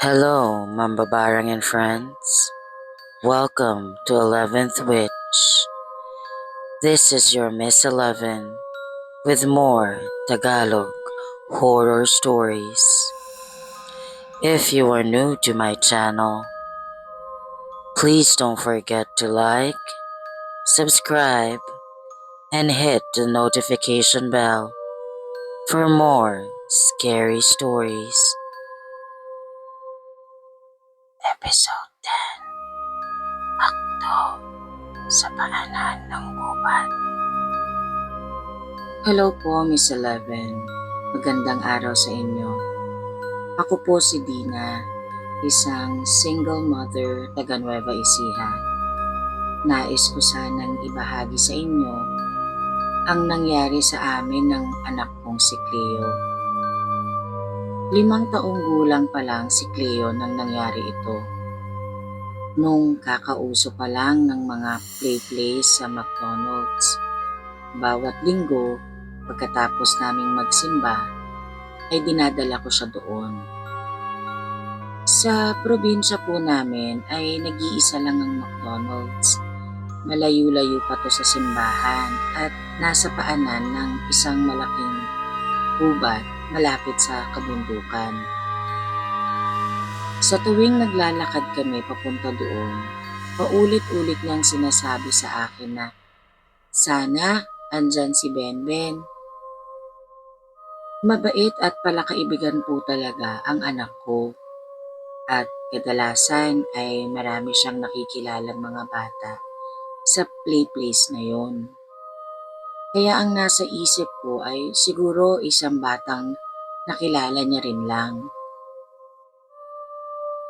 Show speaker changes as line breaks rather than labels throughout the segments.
Hello, Mambabarang and friends. Welcome to 11th Witch. This is your Miss 11 with more Tagalog horror stories. If you are new to my channel, please don't forget to like, subscribe, and hit the notification bell for more scary stories. Episode 10, Akto sa Paanan ng Gubat. Hello po, Miss 11. Magandang araw sa inyo. Ako po si Dina, isang single mother taga Nueva Ecija. Nais ko sanang ibahagi sa inyo ang nangyari sa amin ng anak kong si Cleo. 5 taong gulang pa lang si Cleo nang nangyari ito. Nung kakauso pa lang ng mga play-plays sa McDonald's, bawat linggo pagkatapos naming magsimba ay dinadala ko siya doon. Sa probinsya po namin ay nag-iisa lang ang McDonald's. Malayo-layo pa to sa simbahan at nasa paanan ng isang malaking gubat malapit sa kabundukan. Sa tuwing naglalakad kami papunta doon, paulit-ulit niyang sinasabi sa akin na, "Sana andyan si Benben." Mabait at palakaibigan po talaga ang anak ko at kadalasan ay marami siyang nakikilalang mga bata sa play place na yon. Kaya ang nasa isip ko ay siguro isang batang nakilala niya rin lang.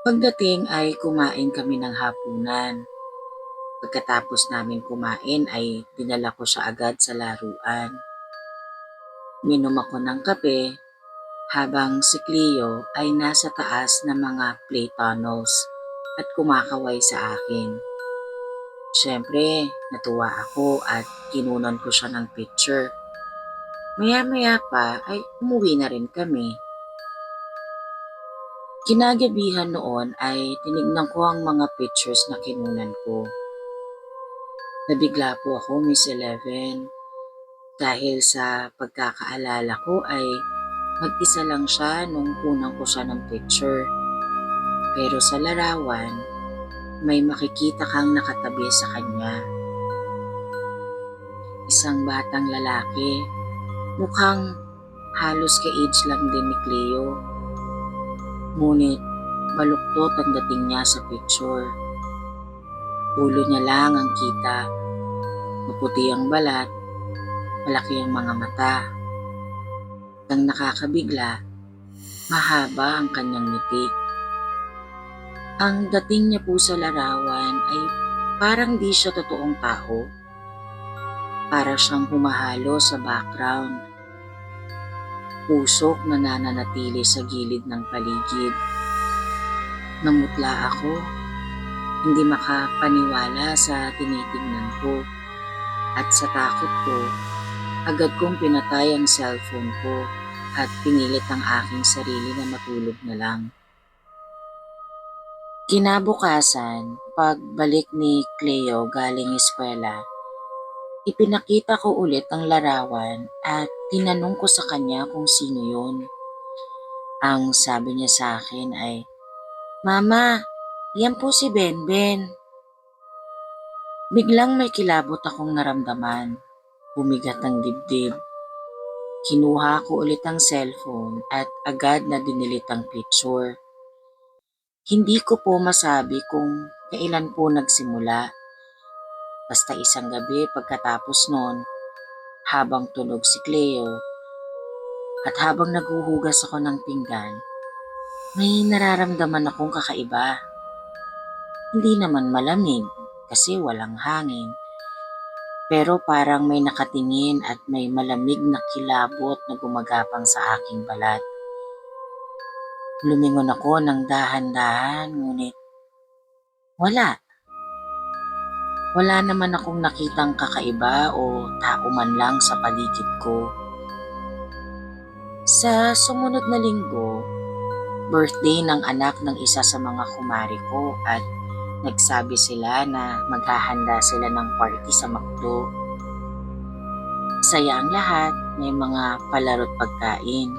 Pagdating ay kumain kami ng hapunan. Pagkatapos namin kumain ay dinala ko siya agad sa laruan. Minom ako ng kape habang si Cleo ay nasa taas ng mga play tunnels at kumakaway sa akin. Siyempre, natuwa ako at kinunan ko siya ng picture. Maya-maya pa ay umuwi na rin kami. Kinagabihan noon ay tinignan ko ang mga pictures na kinunan ko. Nabigla po ako, Miss 11, dahil sa pagkakaalala ko ay mag-isa lang siya nung kunang ko siya ng picture. Pero sa larawan, may makikita kang nakatabi sa kanya. Isang batang lalaki, mukhang halos ka-age lang din ni Cleo. Ngunit baluktot ang dating niya sa picture. Ulo niya lang ang kita, maputi ang balat, malaki ang mga mata. Ang nakakabigla, mahaba ang kanyang ngiti. Ang dating niya po sa larawan ay parang di siya totoong tao. Para siyang humahalo sa background. Pusok na nananatili sa gilid ng paligid. Namutla ako, hindi makapaniwala sa tinitingnan ko. At sa takot ko, agad kong pinatay ang cellphone ko at pinilit ang aking sarili na matulog na lang. Kinabukasan, pagbalik ni Cleo galing eskwela, ipinakita ko ulit ang larawan at tinanong ko sa kanya kung sino yun. Ang sabi niya sa akin ay, "Mama, yan po si Benben." Biglang may kilabot akong naramdaman. Bumigat ang dibdib. Kinuha ko ulit ang cellphone at agad na dinilit ang picture. Hindi ko po masabi kung kailan po nagsimula. Basta isang gabi pagkatapos noon, habang tulog si Cleo at habang naghuhugas ako ng pinggan, may nararamdaman akong kakaiba. Hindi naman malamig kasi walang hangin. Pero parang may nakatingin at may malamig na kilabot na gumagapang sa aking balat. Lumingon ako ng dahan-dahan ngunit wala. Wala naman akong nakitang kakaiba o tao man lang sa paligid ko. Sa sumunod na linggo, birthday ng anak ng isa sa mga kumari ko at nagsabi sila na maghahanda sila ng party sa McDo. Saya ang lahat, may mga palaro't pagkain.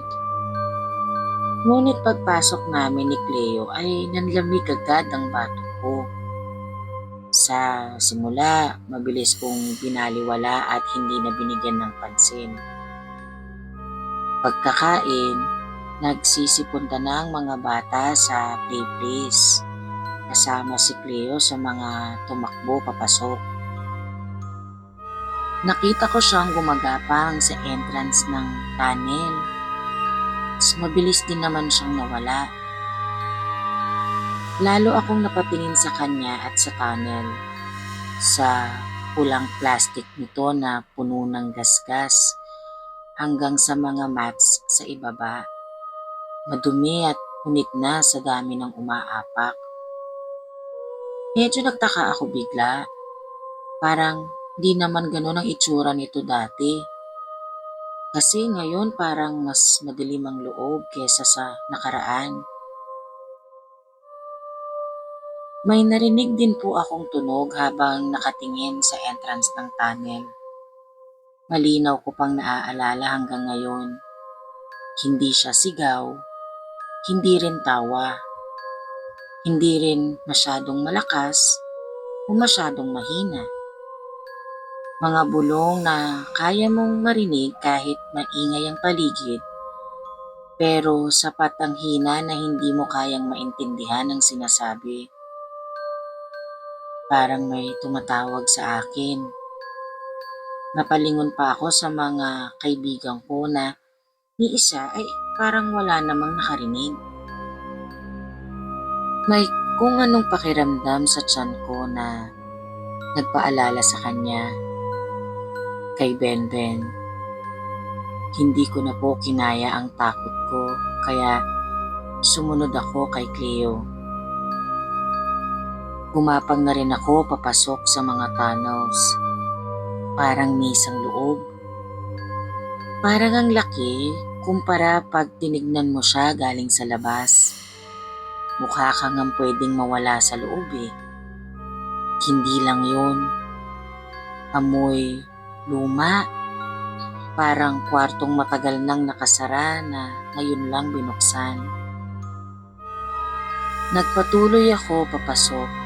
Ngunit pagpasok namin ni Cleo ay nanlamig agad ang bato ko. Sa simula, mabilis kong binaliwala at hindi na binigyan ng pansin. Pagkakain, nagsisipunta na ang mga bata sa play place. Kasama si Cleo sa mga tumakbo papasok. Nakita ko siyang gumagapang sa entrance ng tunnel. Mabilis din naman siyang nawala. Lalo akong napatingin sa kanya at sa tunnel. Sa pulang plastic nito na puno ng gasgas hanggang sa mga mats sa ibaba. Madumi at punit na sa dami ng umaapak. Medyo nagtaka ako bigla. Parang di naman ganun ang itsura nito dati. Kasi ngayon parang mas madilim ang loob kesa sa nakaraan. May narinig din po akong tunog habang nakatingin sa entrance ng tunnel. Malinaw ko pang naaalala hanggang ngayon. Hindi siya sigaw, hindi rin tawa, hindi rin masyadong malakas o masyadong mahina. Mga bulong na kaya mong marinig kahit maingay ang paligid, pero sapat ang hina na hindi mo kayang maintindihan ang sinasabi. Parang may tumatawag sa akin. Napalingon pa ako sa mga kaibigan ko na ni isa ay parang wala namang nakarinig. May kung anong pakiramdam sa tiyan ko na nagpaalala sa kanya. Kay Benben. Hindi ko na po kinaya ang takot ko kaya sumunod ako kay Cleo. Gumapang na rin ako papasok sa mga tunnels. Parang nisang loob. Parang ang laki kumpara pag tinignan mo siya galing sa labas. Mukha kang ang pwedeng mawala sa loob eh. Hindi lang yun. Amoy luma. Parang kwartong matagal nang nakasara na ngayon lang binuksan. Nagpatuloy ako papasok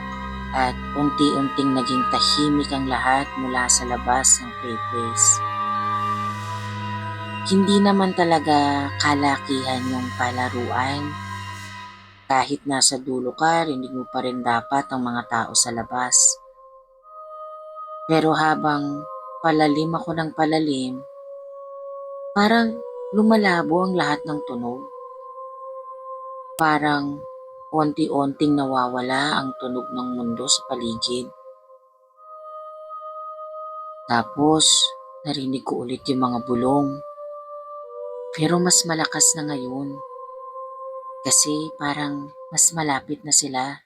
at unti-unting naging tahimik ang lahat mula sa labas ng playplace. Hindi naman talaga kalakihan yung palaruan. Kahit nasa dulo ka, rinig mo pa rin dapat ang mga tao sa labas. Pero habang palalim ako ng palalim, parang lumalabo ang lahat ng tunog. Parang onti-onting nawawala ang tunog ng mundo sa paligid. Tapos, narinig ko ulit yung mga bulong. Pero mas malakas na ngayon. Kasi parang mas malapit na sila.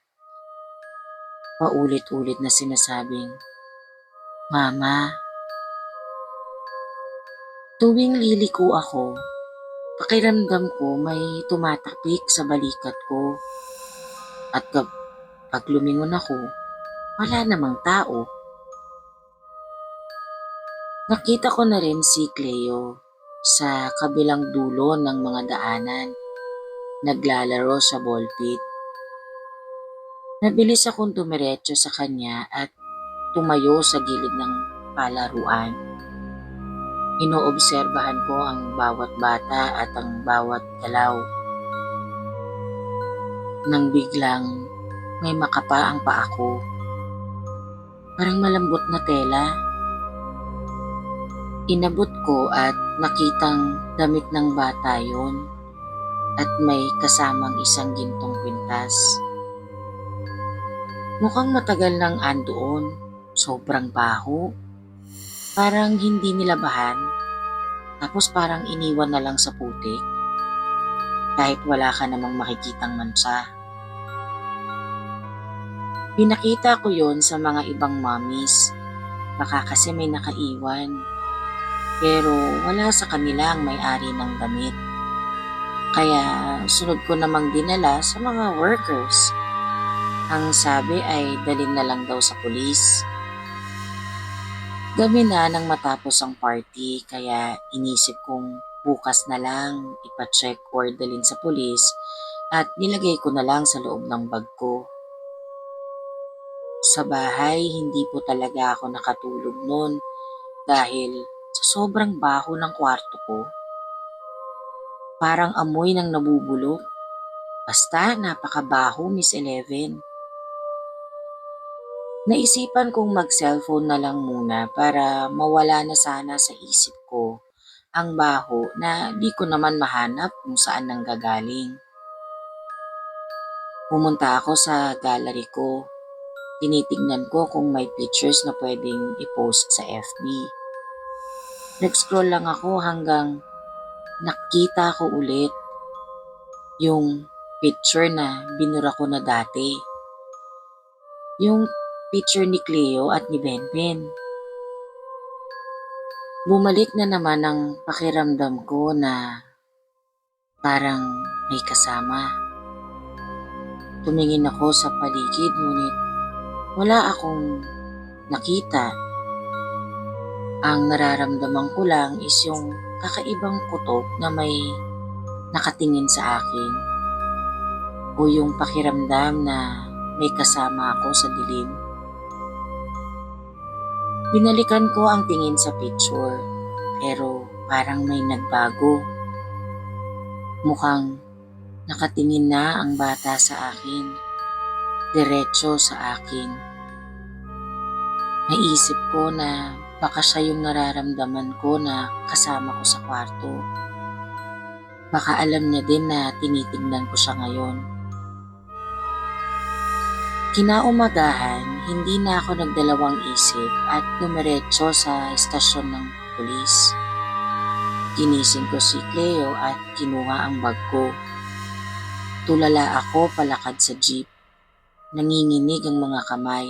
Paulit-ulit na sinasabing, "Mama." Tuwing liliko ako, pakiramdam ko may tumatapik sa balikat ko. At kapag lumingon ako, wala namang tao. Nakita ko na rin si Cleo sa kabilang dulo ng mga daanan, naglalaro sa ball pit. Nabilis akong dumiretso sa kanya at tumayo sa gilid ng palaruan. Inoobserbahan ko ang bawat bata at ang bawat galaw. Nang biglang may makapa ang paa ko. Parang malambot na tela. Inabot ko at nakitang damit ng bata yon at may kasamang isang gintong kwintas. Mukhang matagal nang andoon, sobrang baho. Parang hindi nilabahan, tapos parang iniwan na lang sa putik. Kahit wala ka namang makikitang mansa. Pinakita ko yon sa mga ibang mommies. Baka kasi may nakaiwan. Pero wala sa kanila ang may-ari ng damit. Kaya sunod ko namang dinala sa mga workers. Ang sabi ay dalhin na lang daw sa pulis. Gabi na nang matapos ang party kaya inisip kong bukas na lang ipacheck or dalhin sa pulis at nilagay ko na lang sa loob ng bag ko. Sa bahay, hindi po talaga ako nakatulog noon dahil sa sobrang baho ng kwarto ko. Parang amoy ng nabubulok. Basta napakabaho, Miss Eleven. Naisipan kong mag-cellphone na lang muna para mawala na sana sa isip ko ang baho na di ko naman mahanap kung saan nanggagaling. Pumunta ako sa gallery ko. Tinitignan ko kung may pictures na pwedeng i-post sa FB. Nag-scroll lang ako hanggang nakita ko ulit yung picture na binura ko na dati. Yung picture ni Cleo at ni Benben. Bumalik na naman ang pakiramdam ko na parang may kasama. Tumingin ako sa paligid ngunit wala akong nakita. Ang nararamdaman ko lang is yung kakaibang kutob na may nakatingin sa akin o yung pakiramdam na may kasama ako sa dilim. Binalikan ko ang tingin sa picture pero parang may nagbago. Mukhang nakatingin na ang bata sa akin, diretso sa akin. Naisip ko na baka siya yung nararamdaman ko na kasama ko sa kwarto. Baka alam niya din na tinitingnan ko siya ngayon. Kinaumagahan, hindi na ako nagdalawang isip at dumiretso sa estasyon ng pulis. Ginising ko si Cleo at kinuha ang bag ko. Tulala ako palakad sa jeep. Nanginginig ang mga kamay.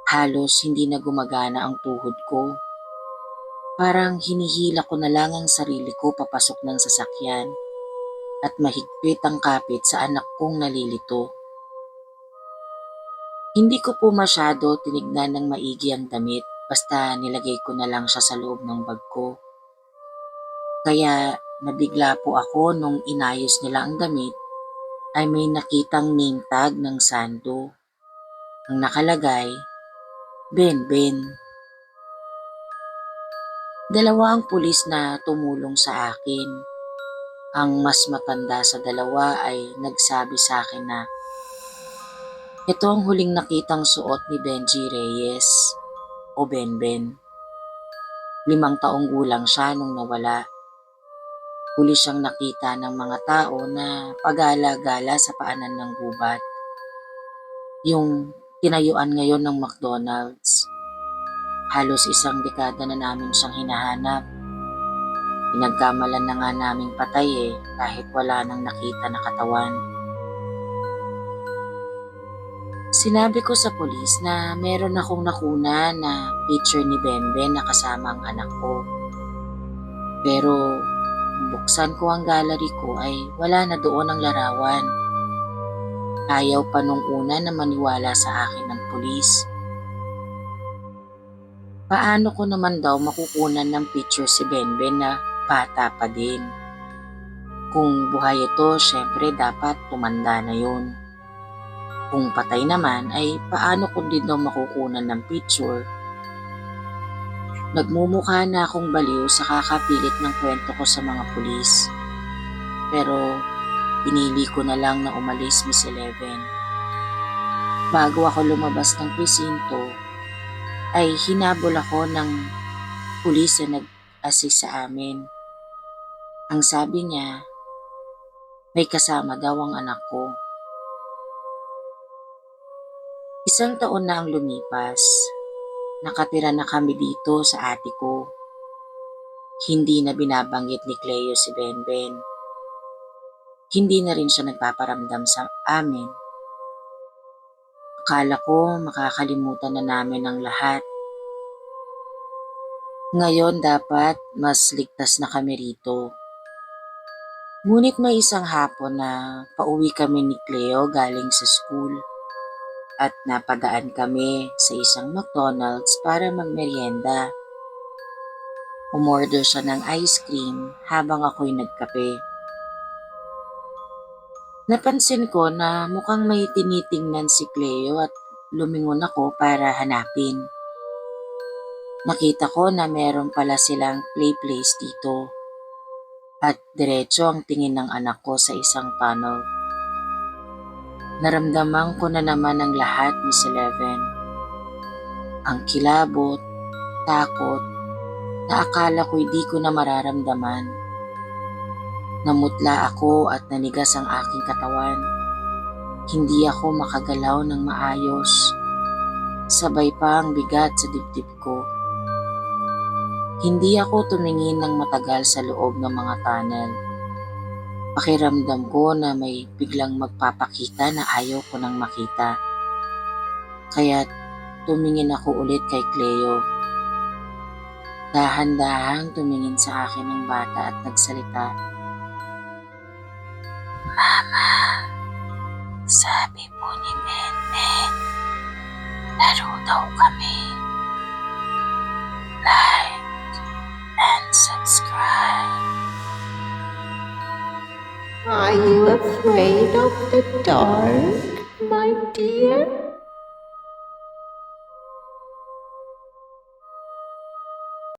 Halos hindi na gumagana ang tuhod ko. Parang hinihila ko na lang ang sarili ko papasok ng sasakyan at mahigpit ang kapit sa anak kong nalilito. Hindi ko po masyado tinignan ng maigi ang damit basta nilagay ko na lang siya sa loob ng bag ko. Kaya nabigla po ako nung inayos nila ang damit ay may nakitang name tag ng Sando. Ang nakalagay, Ben. Dalawa ang pulis na tumulong sa akin. Ang mas matanda sa dalawa ay nagsabi sa akin na ito ang huling nakitang suot ni Benji Reyes o Ben. 5 taong gulang siya nung nawala. Huli siyang nakita ng mga tao na pagala-gala sa paanan ng gubat. Yung tinayuan ngayon ng McDonald's. Halos 1 dekada na namin siyang hinahanap. Pinagkamalan na nga naming patay kahit wala nang nakita na katawan. Sinabi ko sa pulis na meron akong nakuna na picture ni Benben na kasama ang anak ko. Pero buksan ko ang gallery ko ay wala na doon ang larawan. Ayaw pa nung una na maniwala sa akin ng pulis. Paano ko naman daw makukunan ng picture si Benben na bata pa din? Kung buhay ito, syempre dapat tumanda na yun. Kung patay naman ay paano ko din daw makukunan ng picture? Nagmumukha na akong baliw sa kakapilit ng kwento ko sa mga pulis. Pero pinili ko na lang na umalis, Miss Eleven. Bago ako lumabas ng presinto, ay hinabol ako ng pulis na nag-assist sa amin. Ang sabi niya, may kasama daw ang anak ko. 1 taon na ang lumipas. Nakatira na kami dito sa ate ko. Hindi na binabanggit ni Cleo si Ben. Hindi na rin siya nagpaparamdam sa amin. Akala ko makakalimutan na namin ang lahat. Ngayon dapat mas ligtas na kami rito. Ngunit may isang hapon na pauwi kami ni Cleo galing sa school at napadaan kami sa isang McDonald's para magmeryenda. Umorder siya ng ice cream habang ako'y nagkape. Napansin ko na mukhang may tinitingnan si Cleo at lumingon ako para hanapin. Nakita ko na meron pala silang play place dito at diretso ang tingin ng anak ko sa isang tunnel. Naramdaman ko na naman ang lahat, Miss Eleven. Ang kilabot, takot, na akala ko'y di ko na mararamdaman. Namutla ako at nanigas ang aking katawan. Hindi ako makagalaw ng maayos. Sabay pa ang bigat sa dibdib ko. Hindi ako tumingin ng matagal sa loob ng mga tunnel. Pakiramdam ko na may biglang magpapakita na ayaw ko nang makita. Kaya tumingin ako ulit kay Cleo. Dahan-dahang tumingin sa akin ang bata at nagsalita. Mama, sabi po ni Benben, laro daw kami. Like and subscribe.
Are you afraid of the dark, my dear?